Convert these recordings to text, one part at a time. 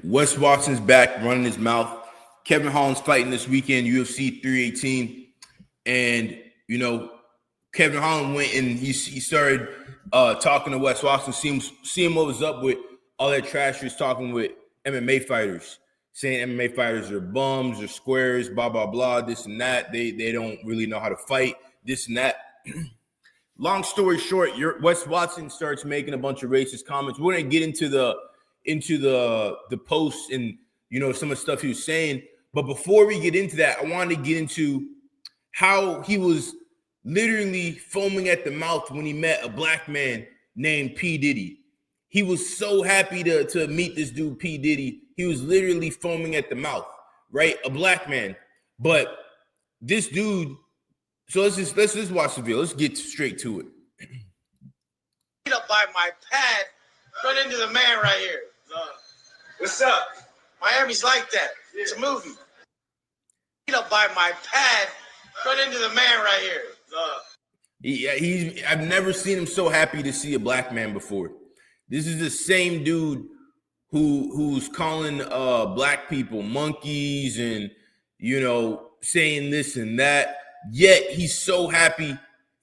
Wes Watson's back running his mouth. Kevin Holland's fighting this weekend, UFC 318. And, Kevin Holland went and he started talking to Wes Watson, seeing what was up with all that trash he was talking with MMA fighters, saying MMA fighters are bums or squares, blah, blah, blah, this and that. They don't really know how to fight, this and that. Long story short, Wes Watson starts making a bunch of racist comments. We're going to get into the posts and, some of the stuff he was saying. But before we get into that, I wanted to get into how he was literally foaming at the mouth when he met a black man named P. Diddy. He was so happy to meet this dude, P. Diddy. He was literally foaming at the mouth, right? A black man. But this dude, so let's just watch the video. Let's get straight to it. Up by my pad, run into the man right here. What's up? Miami's like that. It's a movie. Up by my pad, run into the man right here. I've never seen him so happy to see a black man before. This is the same dude who's calling black people monkeys and saying this and that. Yet he's so happy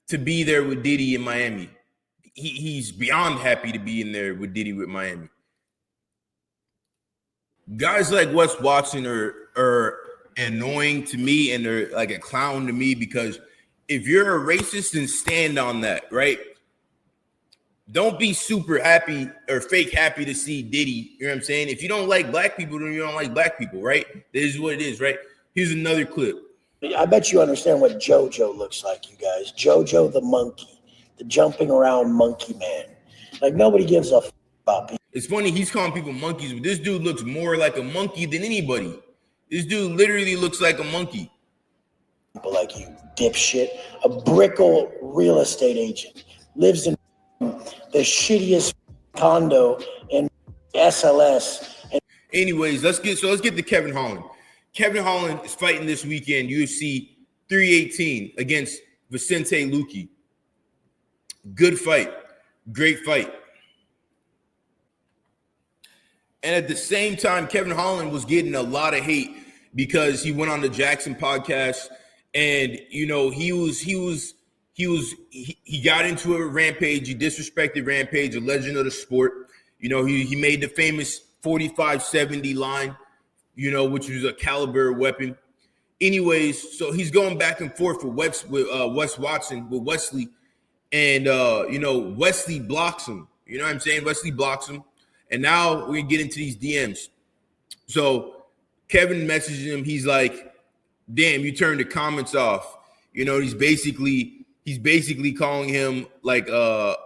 to be there with Diddy in Miami. He's beyond happy to be in there with Diddy with Miami. Guys like Wes Watson are annoying to me, and they're like a clown to me, because if you're a racist, then stand on that, right? Don't be super happy or fake happy to see Diddy. You know what I'm saying? If you don't like black people, then you don't like black people, right? This is what it is, right? Here's another clip. I bet you understand what JoJo looks like, you guys. JoJo the monkey, the jumping around monkey man. Like, nobody gives a f about people. It's funny, he's calling people monkeys, but this dude looks more like a monkey than anybody. This dude literally looks like a monkey. People like you, dipshit. A brickle real estate agent. Lives in the shittiest condo in SLS. Anyways, let's get to Kevin Holland. Kevin Holland is fighting this weekend, UFC 318 against Vicente Luque. Good fight. Great fight. And at the same time, Kevin Holland was getting a lot of hate because he went on the Jackson podcast, and he got into a Rampage. He disrespected Rampage, a legend of the sport. He made the famous 45-70 line, which was a caliber weapon. Anyways, so he's going back and forth with Wes Watson, with Wesley, and Wesley blocks him. You know what I'm saying? Wesley blocks him. And now we're gonna get into these DMs. So Kevin messages him. He's like, "Damn, you turned the comments off." He's basically calling him like a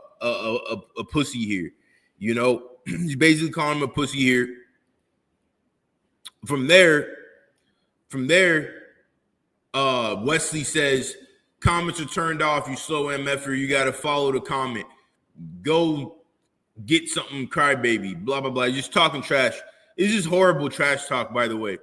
pussy here. He's basically calling him a pussy here. From there, Wesley says, "Comments are turned off. You slow MFer. You gotta follow the comment. Go get something, crybaby, blah, blah, blah." Just talking trash. It's just horrible trash talk, by the way.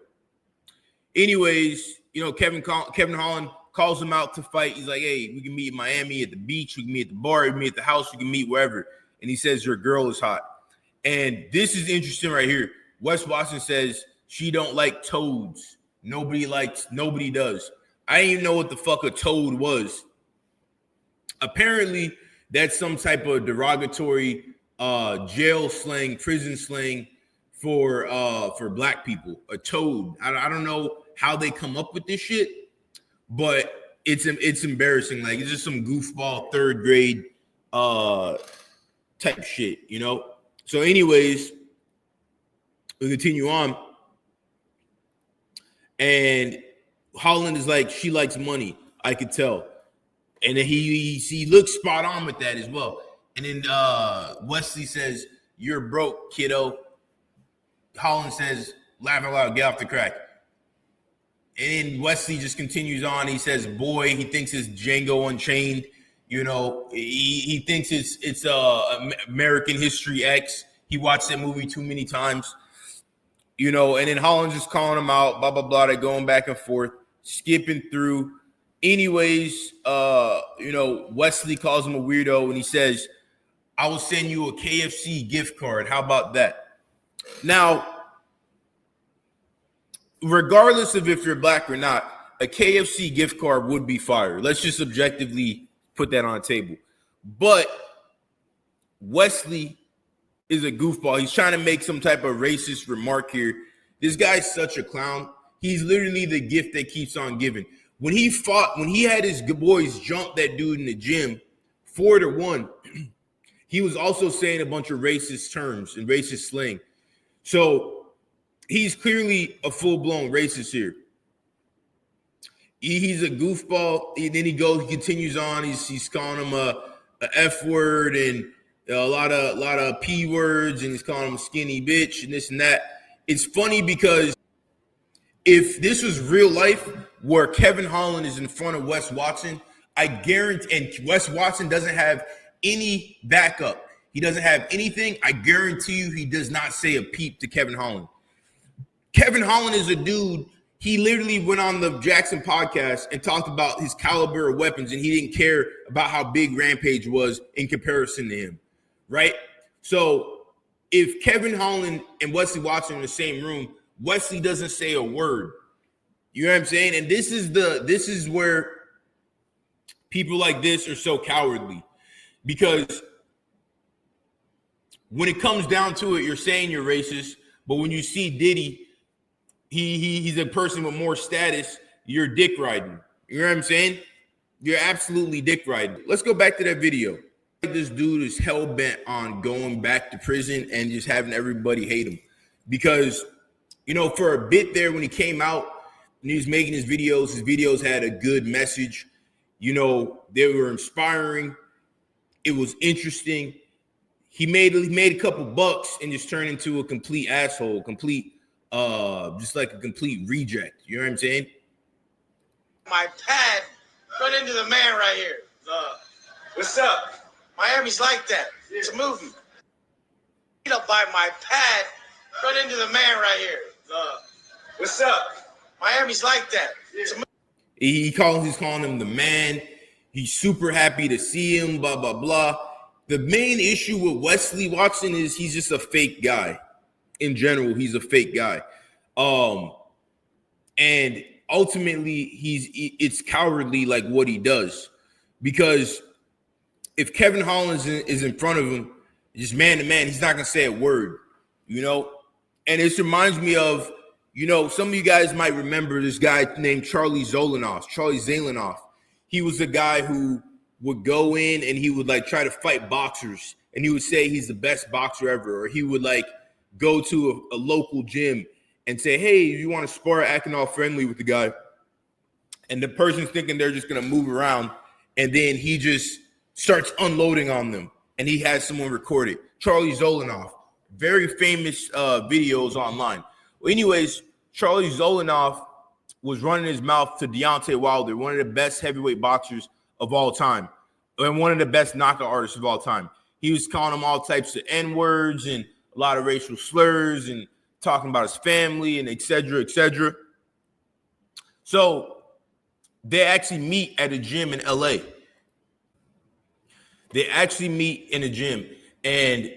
Anyways, Kevin Holland calls him out to fight. He's like, "Hey, we can meet in Miami at the beach. We can meet at the bar. We can meet at the house. We can meet wherever." And he says, "Your girl is hot." And this is interesting right here. Wes Watson says she don't like toads. Nobody does. I didn't even know what the fuck a toad was. Apparently, that's some type of derogatory jail slang, prison slang for black people. A toad. I don't know how they come up with this shit, but it's embarrassing. Like, it's just some goofball third grade type shit, So anyways, we continue on. And Holland is like, "She likes money. I could tell." And then he looks spot on with that as well. And then Wesley says, "You're broke, kiddo." Holland says, "Laugh out loud, get off the crack." And then Wesley just continues on. He says, "Boy," he thinks it's Django Unchained. He thinks it's American History X. He watched that movie too many times. And then Holland's just calling him out, blah, blah, blah. They're going back and forth, skipping through. Anyways, Wesley calls him a weirdo, and he says, "I will send you a KFC gift card. How about that?" Now, regardless of if you're black or not, a KFC gift card would be fire. Let's just objectively put that on the table. But Wesley is a goofball. He's trying to make some type of racist remark here. This guy's such a clown. He's literally the gift that keeps on giving. When he had his boys jump that dude in the gym 4-1, he was also saying a bunch of racist terms and racist slang. So he's clearly a full-blown racist here. He's a goofball. And then he continues on. He's calling him a F word and a lot of P words, and he's calling him a skinny bitch and this and that. It's funny because if this was real life where Kevin Holland is in front of Wes Watson, I guarantee, and Wes Watson doesn't have any backup. He doesn't have anything. I guarantee you he does not say a peep to Kevin Holland. Kevin Holland is a dude. He literally went on the Jackson podcast and talked about his caliber of weapons, and he didn't care about how big Rampage was in comparison to him, right? So if Kevin Holland and Wesley Watson in the same room, Wesley doesn't say a word. You know what I'm saying? And this is where people like this are so cowardly, because when it comes down to it, you're saying you're racist, but when you see Diddy, he's a person with more status, you're dick riding. You know what I'm saying? You're absolutely dick riding. Let's go back to that video. This dude is hell-bent on going back to prison and just having everybody hate him. Because, you know, for a bit there when he came out and he was making his videos had a good message. You know, they were inspiring. It was interesting. He made a couple bucks and just turned into a complete asshole, just like a complete reject. You know what I'm saying? My pad, run into the man right here. What's up? Miami's like that. It's a movie. Beat up by my pad, run into the man right here. What's up? Miami's like that. It's a movie. He's calling him the man. He's super happy to see him, blah, blah, blah. The main issue with Wesley Watson is he's just a fake guy. In general, he's a fake guy. And ultimately, it's cowardly like what he does. Because if Kevin Holland is in front of him, just man to man, he's not going to say a word, you know? And this reminds me of, you know, some of you guys might remember this guy named Charlie Zelenoff. He was a guy who would go in and he would like try to fight boxers, and he would say he's the best boxer ever, or he would like go to a local gym and say, hey, you want to spar, acting all friendly with the guy, and the person's thinking they're just going to move around, and then he just starts unloading on them, and he has someone record it. Charlie Zelenoff, very famous videos online. Well, anyways, Charlie Zelenoff was running his mouth to Deontay Wilder, one of the best heavyweight boxers of all time, and one of the best knockout artists of all time. He was calling him all types of N-words and a lot of racial slurs and talking about his family and et cetera, et cetera. So they actually meet at a gym in LA. They actually meet in a gym, and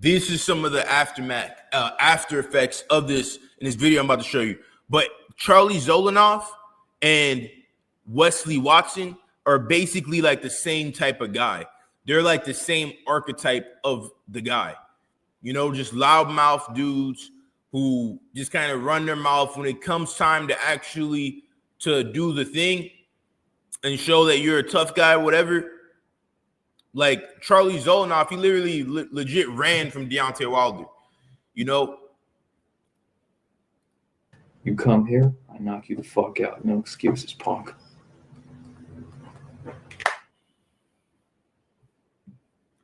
this is some of the after effects of this in this video I'm about to show you. But Charlie Zelenoff and Wesley Watson are basically like the same type of guy. They're like the same archetype of the guy. You know, just loudmouth dudes who just kind of run their mouth when it comes time to actually to do the thing and show that you're a tough guy, whatever. Like Charlie Zelenoff, he literally legit ran from Deontay Wilder, you know? You come here, I knock you the fuck out. No excuses, punk.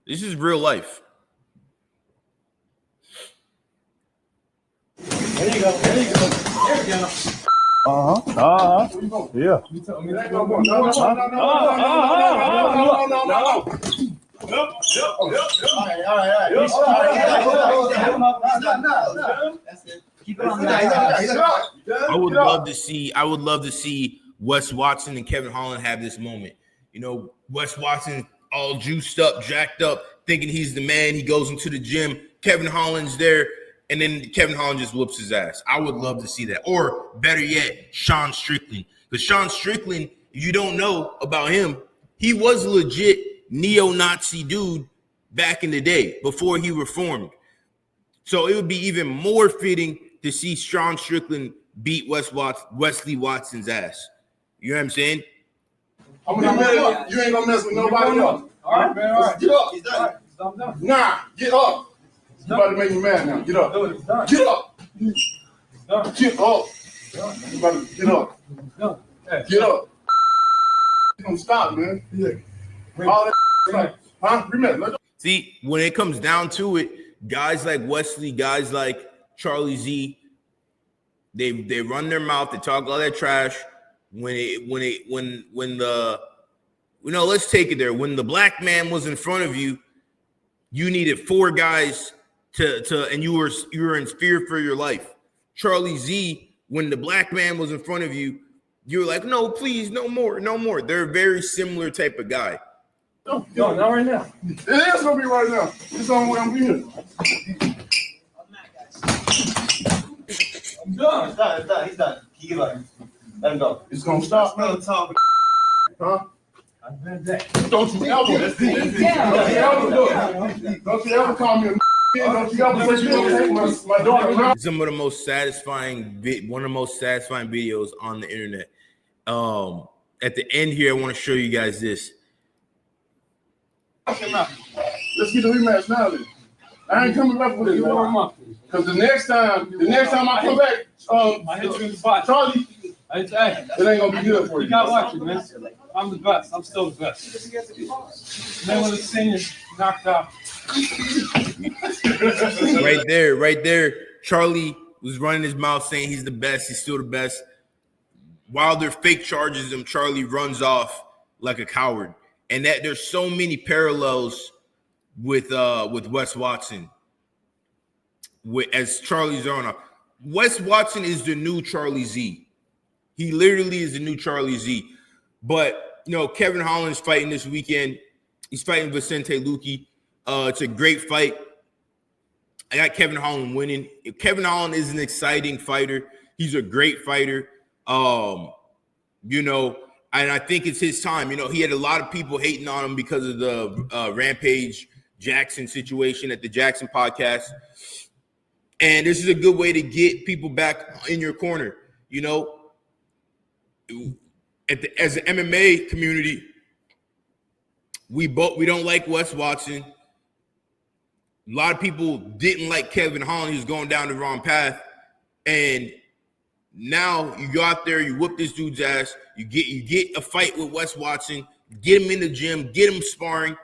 This is real life. There you go. There you go. There you go. Yeah. I would love to see Wes Watson and Kevin Holland have this moment. You know, Wes Watson all juiced up, jacked up, thinking he's the man. He goes into the gym. Kevin Holland's there, and then Kevin Holland just whoops his ass. I would love to see that. Or better yet, Sean Strickland. Because Sean Strickland, if you don't know about him, he was a legit neo-Nazi dude back in the day before he reformed. So it would be even more fitting to see Sean Strickland beat Wesley Watson's ass. You know what I'm saying? You ain't gonna mess with nobody else. All right, man. All right. Get up. He's done. All right. Nah, get up. You about to make me mad now. Get up. He's done. Get up. He's done. Get up. You about to get up. Done. Hey. Get up. You gonna stop, man. Yeah. All that. Huh? Remember. See, when it comes down to it, guys like Wesley, guys like Charlie Z, they run their mouth, they talk all that trash. Let's take it there. When the black man was in front of you, you needed 4 guys and you were in fear for your life. Charlie Z, when the black man was in front of you, you were like, no, please, no more. They're a very similar type of guy. No, No, not right now. it is gonna be right now. It's on way I'm here. I'm done. He's done. He's done. He give up. Let him go. It's gonna stop, man. Huh? I've been there. Don't you ever do it. Don't you ever call me a don't you ever say you gonna take my daughter around. Some of the most satisfying, one of the most satisfying videos on the internet. At the end here, I want to show you guys this. Let's get the rematch now then. I ain't coming back with it, man. Because the next time I come back, I hit you in the spot. Charlie, Hey, it ain't gonna be good for you you. got watching, man. I'm the best. I'm still the best. Man, when the senior knocked out. Right there. Charlie was running his mouth saying he's the best. He's still the best. While they're fake charges him, Charlie runs off like a coward. And that there's so many parallels with Wes Watson as Charlie Zelenoff. Wes Watson is the new Charlie Z. He literally is the new Charlie Z. But Kevin Holland's fighting this weekend. He's fighting Vicente Luque. It's a great fight. I got Kevin Holland winning. Kevin Holland is an exciting fighter. He's a great fighter. And I think it's his time. He had a lot of people hating on him because of the Rampage Jackson situation at the Jackson podcast. And this is a good way to get people back in your corner. As an MMA community, we don't like Wes Watson. A lot of people didn't like Kevin Holland. He was going down the wrong path. And now you go out there, you whoop this dude's ass. You get a fight with Wes Watson. Get him in the gym. Get him sparring.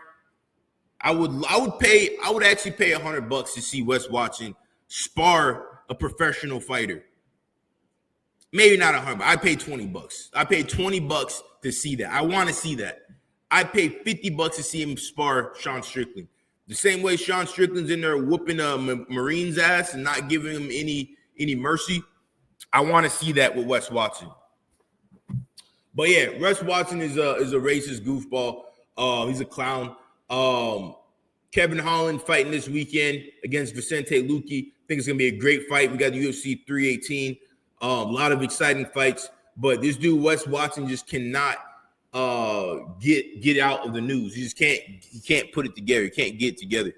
I would actually pay $100 to see Wes Watson spar a professional fighter. Maybe not $100. I paid $20. I paid $20 to see that. I want to see that. I paid $50 to see him spar Sean Strickland. The same way Sean Strickland's in there whooping a Marine's ass and not giving him any mercy. I want to see that with Wes Watson. But yeah, Wes Watson is a racist goofball. He's a clown. Kevin Holland fighting this weekend against Vicente Luque. I think it's gonna be a great fight. We got the UFC 318. A lot of exciting fights, but this dude Wes Watson just cannot get out of the news. He can't put it together. He can't get it together.